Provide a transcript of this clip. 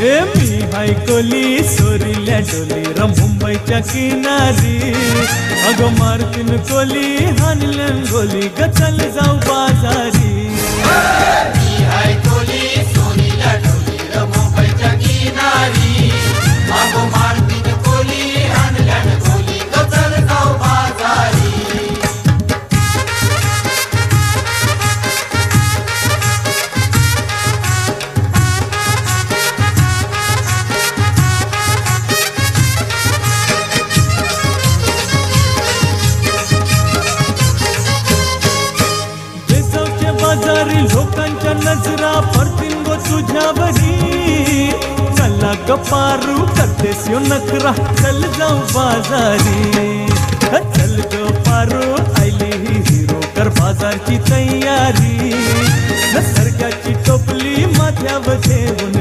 मी हाय कोली सोरील्या डोली मुंबईच्या किनारी अगो मारतीन कोली हानलन गोली ग चल जाऊ बाजारी मी हाय कोली सोरील्या डोली मुंबईच्या किनारी अगो मारतीन कोली हानलन गोली ग चल जाऊ बाजारी बाजारी लोकांच्या नजरा पडतील गो तुझ्यावरी चला गपारू करतेस यो नखरा चल जाऊ बाजारी चल गो पारू आयली ही हिरो कर बाजारची तयारी सरक्याची टोपली माथ्यावर ठेवून